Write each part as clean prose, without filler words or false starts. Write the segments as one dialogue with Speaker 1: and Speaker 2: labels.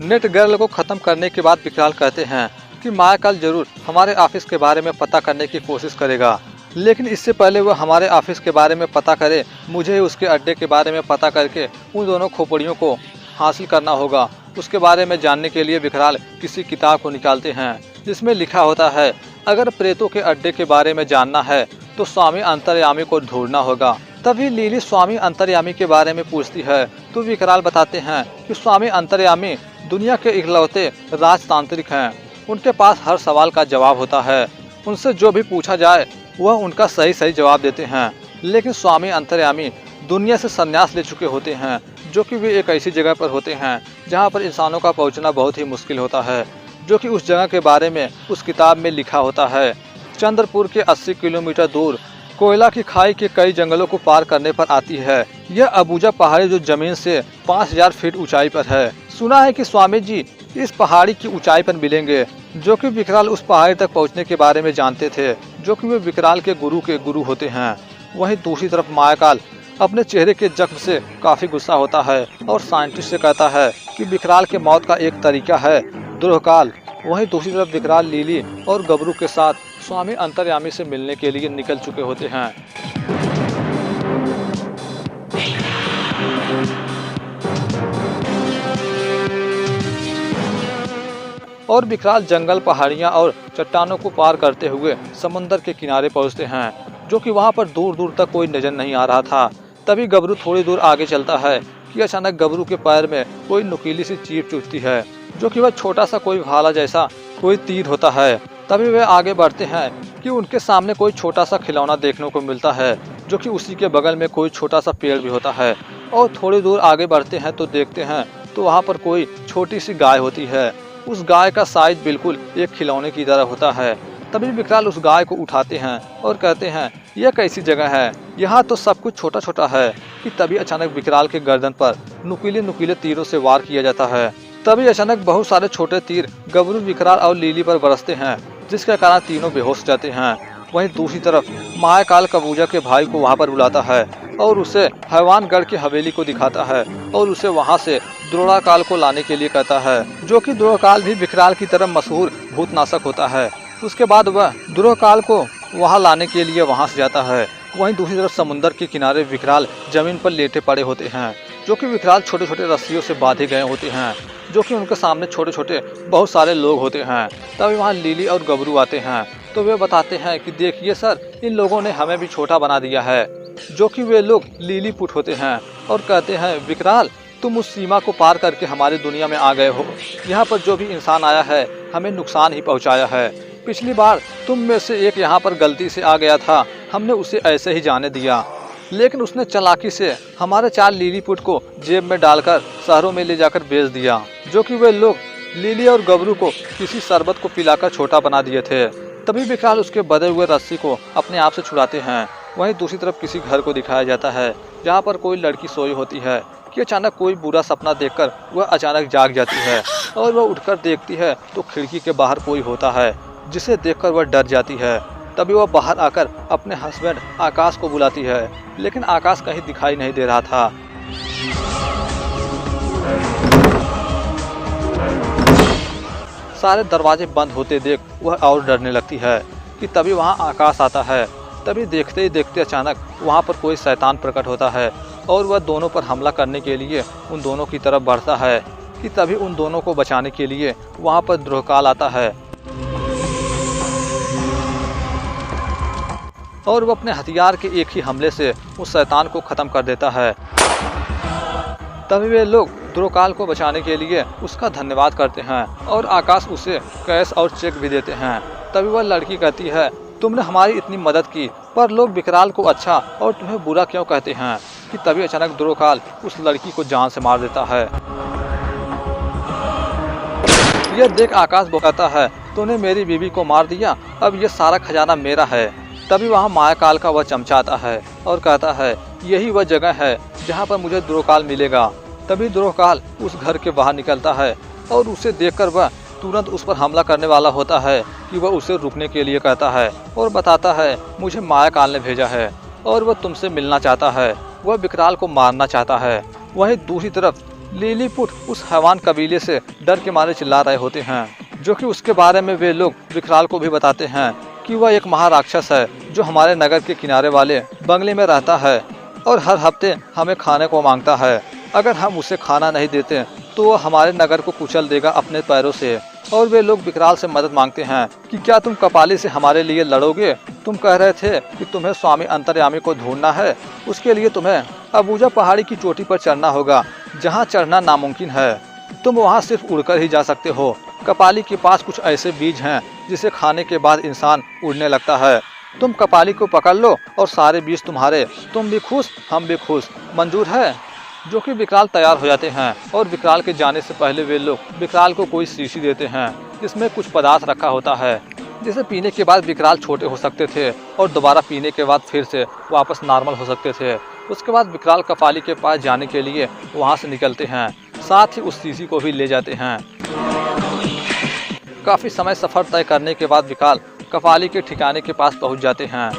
Speaker 1: Net girl को खत्म करने के बाद विकराल कहते हैं कि मायाकाल जरूर हमारे ऑफिस के बारे में पता करने की कोशिश करेगा, लेकिन इससे पहले वह हमारे ऑफिस के बारे में पता करे मुझे उसके अड्डे के बारे में पता करके उन दोनों खोपड़ियों को हासिल करना होगा। उसके बारे में जानने के लिए विकराल किसी किताब को निकालते हैं जिसमें लिखा होता है अगर प्रेतों के अड्डे के बारे में जानना है तो स्वामी अंतर्यामी को ढूंढना होगा। तभी लिली स्वामी अंतर्यामी के बारे में पूछती है तो विकराल बताते हैं कि स्वामी अंतर्यामी दुनिया के इकलौते राजतांत्रिक हैं। उनके पास हर सवाल का जवाब होता है, उनसे जो भी पूछा जाए वह उनका सही सही जवाब देते हैं। लेकिन स्वामी अंतर्यामी दुनिया से संन्यास ले चुके होते हैं, जो कि वे एक ऐसी जगह पर होते हैं जहां पर इंसानों का पहुंचना बहुत ही मुश्किल होता है, जो कि उस जगह के बारे में उस किताब में लिखा होता है। चंद्रपुर के 80 किलोमीटर दूर कोयला की खाई के कई जंगलों को पार करने पर आती है यह अबूजा पहाड़ी, जो जमीन से 5000 फीट ऊंचाई पर है। सुना है कि स्वामी जी इस पहाड़ी की ऊंचाई पर मिलेंगे, जो कि विकराल उस पहाड़ी तक पहुंचने के बारे में जानते थे, जो कि वे विकराल के गुरु होते हैं। वहीं दूसरी तरफ मायाकाल अपने चेहरे के जख्म से काफी गुस्सा होता है और साइंटिस्ट से कहता है कि विकराल के मौत का एक तरीका है द्रोहकाल। वहीं दूसरी तरफ विकराल लिली और गबरू के साथ स्वामी अंतर्यामी से मिलने के लिए निकल चुके होते हैं। और विकराल जंगल, पहाड़ियां और चट्टानों को पार करते हुए समुंदर के किनारे पहुंचते हैं, जो कि वहां पर दूर दूर तक कोई नजर नहीं आ रहा था। तभी गबरू थोड़ी दूर आगे चलता है कि अचानक गबरू के पैर में कोई नुकीली सी चीर चुभती है, जो कि वह छोटा सा कोई भाला जैसा कोई तीर होता है। तभी वे आगे बढ़ते हैं कि उनके सामने कोई छोटा सा खिलौना देखने को मिलता है, जो कि उसी के बगल में कोई छोटा सा पेड़ भी होता है। और थोड़ी दूर आगे बढ़ते हैं तो देखते हैं तो वहाँ पर कोई छोटी सी गाय होती है। उस गाय का साइज बिल्कुल एक खिलौने की तरह होता है। तभी विकराल उस गाय को उठाते हैं और कहते हैं यह कैसी जगह है, यहाँ तो सब कुछ छोटा छोटा है। कि तभी अचानक विकराल के गर्दन पर नुकीले नुकीले तीरों से वार किया जाता है। तभी अचानक बहुत सारे छोटे तीर गबरू, विकराल और लिली पर बरसते हैं, जिसके कारण तीनों बेहोश जाते हैं। वहीं दूसरी तरफ मायाकाल कबूजा के भाई को वहां पर बुलाता है और उसे हैवानगढ़ की हवेली को दिखाता है और उसे वहां से द्रोणाकाल को लाने के लिए कहता है, जो कि द्रोणाकाल भी विकराल की तरह मशहूर भूतनाशक होता है। उसके बाद वह द्रोणाकाल को वहां लाने के लिए वहां से जाता है। वहीं दूसरी तरफ समुद्र के किनारे विकराल जमीन पर लेटे पड़े होते हैं, जो कि विकराल छोटे छोटे रस्सियों से बांधे गए होते हैं, जो कि उनके सामने छोटे छोटे बहुत सारे लोग होते हैं। तभी वहाँ लिली और गबरू आते हैं तो वे बताते हैं कि देखिए सर, इन लोगों ने हमें भी छोटा बना दिया है। जो कि वे लोग लिली पुट होते हैं और कहते हैं विकराल, तुम उस सीमा को पार करके हमारी दुनिया में आ गए हो। यहाँ पर जो भी इंसान आया है हमें नुकसान ही पहुँचाया है। पिछली बार तुम में से एक यहाँ पर गलती से आ गया था, हमने उसे ऐसे ही जाने दिया, लेकिन उसने चालाकी से हमारे 4 लिलीपुट को जेब में डालकर शहरों में ले जाकर बेच दिया। जो कि वे लोग लिली और गबरू को किसी शरबत को पिलाकर छोटा बना दिए थे। तभी विकराल उसके बंधे हुए रस्सी को अपने आप से छुड़ाते हैं। वहीं दूसरी तरफ किसी घर को दिखाया जाता है जहाँ पर कोई लड़की सोई होती है कि अचानक कोई बुरा सपना देखकर वह अचानक जाग जाती है और वह उठकर देखती है तो खिड़की के बाहर कोई होता है, जिसे देखकर वह डर जाती है। तभी वह बाहर आकर अपने हस्बैंड आकाश को बुलाती है, लेकिन आकाश कहीं दिखाई नहीं दे रहा था। सारे दरवाजे बंद होते देख वह और डरने लगती है कि तभी वहां आकाश आता है। तभी देखते ही देखते अचानक वहां पर कोई शैतान प्रकट होता है और वह दोनों पर हमला करने के लिए उन दोनों की तरफ बढ़ता है। कि तभी उन दोनों को बचाने के लिए वहां पर द्रोहकाल आता है और वह अपने हथियार के एक ही हमले से उस शैतान को खत्म कर देता है। तभी वे लोग द्रोहकाल को बचाने के लिए उसका धन्यवाद करते हैं और आकाश उसे कैश और चेक भी देते हैं। तभी वह लड़की कहती है, तुमने हमारी इतनी मदद की, पर लोग विकराल को अच्छा और तुम्हें बुरा क्यों कहते हैं। कि तभी अचानक द्रोहकाल उस लड़की को जान से मार देता है। यह देख आकाश कहता है, तूने मेरी बीवी को मार दिया, अब यह सारा खजाना मेरा है। तभी वहाँ मायाकाल का वह चमचा आता है और कहता है, यही वह जगह है जहाँ पर मुझे द्रोहकाल मिलेगा। तभी द्रोहकाल उस घर के बाहर निकलता है और उसे देखकर वह तुरंत उस पर हमला करने वाला होता है कि वह उसे रुकने के लिए कहता है और बताता है, मुझे मायाकाल ने भेजा है और वह तुमसे मिलना चाहता है, वह विकराल को मारना चाहता है। वहीं दूसरी तरफ लिलीपुट उस हैवान कबीले से डर के मारे चिल्ला रहे होते हैं, जो कि उसके बारे में वे लोग विकराल को भी बताते हैं कि वह एक महाराक्षस है जो हमारे नगर के किनारे वाले बंगले में रहता है और हर हफ्ते हमें खाने को मांगता है। अगर हम उसे खाना नहीं देते तो वह हमारे नगर को कुचल देगा अपने पैरों से। और वे लोग विकराल से मदद मांगते हैं कि क्या तुम कपाली से हमारे लिए लड़ोगे? तुम कह रहे थे कि तुम्हें स्वामी अंतर्यामी को ढूंढना है, उसके लिए तुम्हें अबूजा पहाड़ी की चोटी पर चढ़ना होगा, जहाँ चढ़ना नामुमकिन है। तुम वहाँ सिर्फ उड़कर ही जा सकते हो। कपाली के पास कुछ ऐसे बीज हैं जिसे खाने के बाद इंसान उड़ने लगता है। तुम कपाली को पकड़ लो और सारे बीज तुम्हारे। तुम भी खुश, हम भी खुश। मंजूर है? जो कि विकराल तैयार हो जाते हैं और विकराल के जाने से पहले वे लोग विकराल को कोई शीशी देते हैं जिसमें कुछ पदार्थ रखा होता है, जिसे पीने के बाद विकराल छोटे हो सकते थे और दोबारा पीने के बाद फिर से वापस नॉर्मल हो सकते थे। उसके बाद विकराल कपाली के पास जाने के लिए वहाँ से निकलते हैं, साथ ही उस शीशी को भी ले जाते हैं। काफ़ी समय सफ़र तय करने के बाद विकराल कपाली के ठिकाने के पास पहुँच जाते हैं।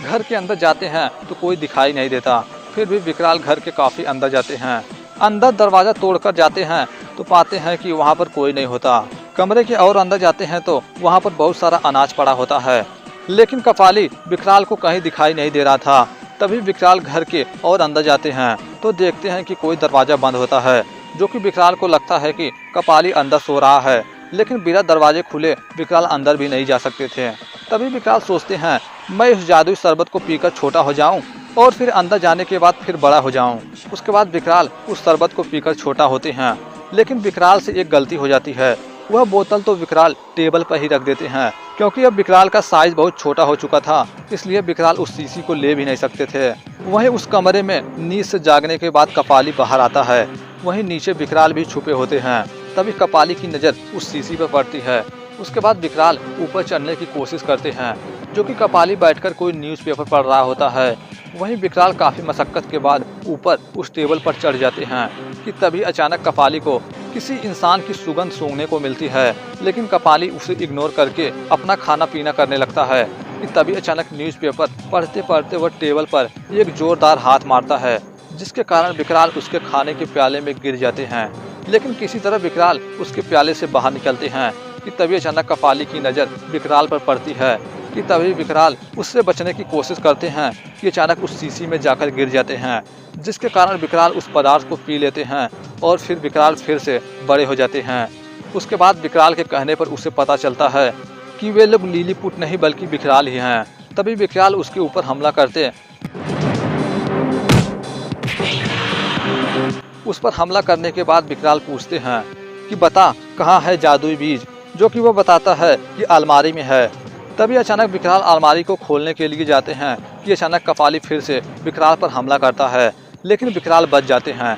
Speaker 1: घर के अंदर जाते हैं तो कोई दिखाई नहीं देता। फिर भी विकराल घर के काफ़ी अंदर जाते हैं। अंदर दरवाज़ा तोड़कर जाते हैं तो पाते हैं कि वहाँ पर कोई नहीं होता। कमरे के और अंदर जाते हैं तो वहाँ पर बहुत सारा अनाज पड़ा होता है, लेकिन कपाली विकराल को कहीं दिखाई नहीं दे रहा था। तभी विकराल घर के और अंदर जाते हैं तो देखते हैं कि कोई दरवाज़ा बंद होता है, जो कि विकराल को लगता है कि कपाली अंदर सो रहा है, लेकिन बिना दरवाजे खुले विकराल अंदर भी नहीं जा सकते थे। तभी विकराल सोचते हैं, मैं इस जादुई शरबत को पीकर छोटा हो जाऊं और फिर अंदर जाने के बाद फिर बड़ा हो जाऊं। उसके बाद विकराल उस शरबत को पीकर छोटा होते हैं, लेकिन विकराल से एक गलती हो जाती है। वह बोतल तो विकराल टेबल पर ही रख देते हैं, क्योंकि अब विकराल का साइज बहुत छोटा हो चुका था, इसलिए विकराल उस शीशी को ले भी नहीं सकते थे। वहीं उस कमरे में नींद से जागने के बाद कपाली बाहर आता है। वहीं नीचे विकराल भी छुपे होते हैं। तभी कपाली की नज़र उस शीशी पर पड़ती है। उसके बाद विकराल ऊपर चढ़ने की कोशिश करते हैं, जो कि कपाली बैठकर कोई न्यूज़पेपर पढ़ रहा होता है। वहीं विकराल काफ़ी मशक्कत के बाद ऊपर उस टेबल पर चढ़ जाते हैं कि तभी अचानक कपाली को किसी इंसान की सुगंध सूंघने को मिलती है, लेकिन कपाली उसे इग्नोर करके अपना खाना पीना करने लगता है कि तभी अचानक न्यूज़पेपर पढ़ते पढ़ते वह टेबल पर एक जोरदार हाथ मारता है, जिसके कारण विकराल उसके खाने के प्याले में गिर जाते हैं। लेकिन किसी तरह विकराल उसके प्याले से बाहर निकलते हैं कि तभी अचानक कपाली की नज़र विकराल पर पड़ती है कि तभी विकराल उससे बचने की कोशिश करते हैं कि अचानक उस शीशी में जाकर गिर जाते हैं, जिसके कारण विकराल उस पदार्थ को पी लेते हैं और फिर विकराल फिर से बड़े हो जाते हैं। उसके बाद विकराल के कहने पर उसे पता चलता है कि वे लोग लिलीपुट नहीं बल्कि विकराल ही हैं। तभी विकराल उसके ऊपर हमला करते उस पर हमला करने के बाद विकराल पूछते हैं कि बता कहाँ है जादुई बीज, जो कि वो बताता है कि अलमारी में है। तभी अचानक विकराल अलमारी को खोलने के लिए जाते हैं कि अचानक कपाली फिर से विकराल पर हमला करता है, लेकिन विकराल बच जाते हैं।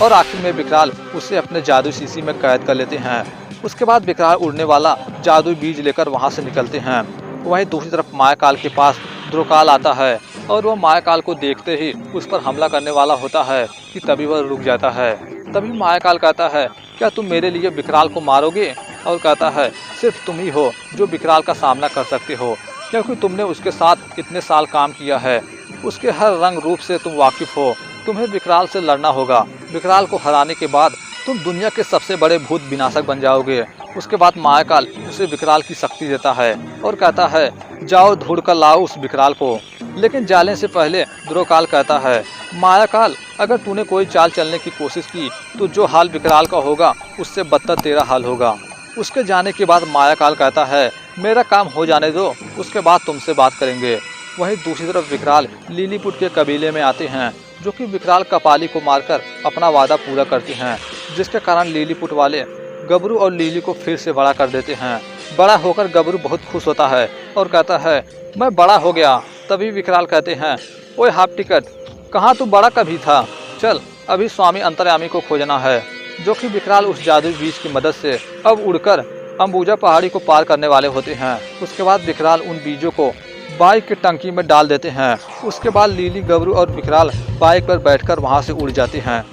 Speaker 1: और आखिर में विकराल उसे अपने जादुई शीशी में कैद कर लेते हैं। उसके बाद विकराल उड़ने वाला जादुई बीज लेकर वहां से निकलते हैं। वहीं दूसरी तरफ मायाकाल के पास ध्रुवकाल आता है और वह मायाकाल को देखते ही उस पर हमला करने वाला होता है कि तभी वह रुक जाता है। तभी मायाकाल कहता है, क्या तुम मेरे लिए विकराल को मारोगे? और कहता है, सिर्फ तुम ही हो जो विकराल का सामना कर सकते हो, क्योंकि तुमने उसके साथ इतने साल काम किया है। उसके हर रंग रूप से तुम वाकिफ हो। तुम्हें विकराल से लड़ना होगा। विकराल को हराने के बाद तुम दुनिया के सबसे बड़े भूत विनाशक बन जाओगे। उसके बाद मायाकाल उसे विकराल की शक्ति देता है और कहता है, जाओ ढूंढ कर लाओ उस विकराल को। लेकिन जाने से पहले ध्रुवकाल कहता है, मायाकाल अगर तूने कोई चाल चलने की कोशिश की तो जो हाल विकराल का होगा उससे बदतर तेरा हाल होगा। उसके जाने के बाद मायाकाल कहता है, मेरा काम हो जाने दो, उसके बाद तुमसे बात करेंगे। वहीं दूसरी तरफ विकराल लिलीपुट के कबीले में आते हैं, जो कि विकराल कपाली को मारकर अपना वादा पूरा करते हैं, जिसके कारण लिलीपुट वाले गबरू और लिली को फिर से बड़ा कर देते हैं। बड़ा होकर गबरू बहुत खुश होता है और कहता है, मैं बड़ा हो गया। तभी विकराल कहते हैं, ओए हाफ टिकट, कहाँ तू बड़ा कभी था? चल अभी स्वामी अंतर्यामी को खोजना है। जो कि विकराल उस जादुई बीज की मदद से अब उड़कर अंबुजा पहाड़ी को पार करने वाले होते हैं। उसके बाद विकराल उन बीजों को बाइक की टंकी में डाल देते हैं। उसके बाद लिली, गबरू और विकराल बाइक पर बैठकर वहां से उड़ जाते हैं।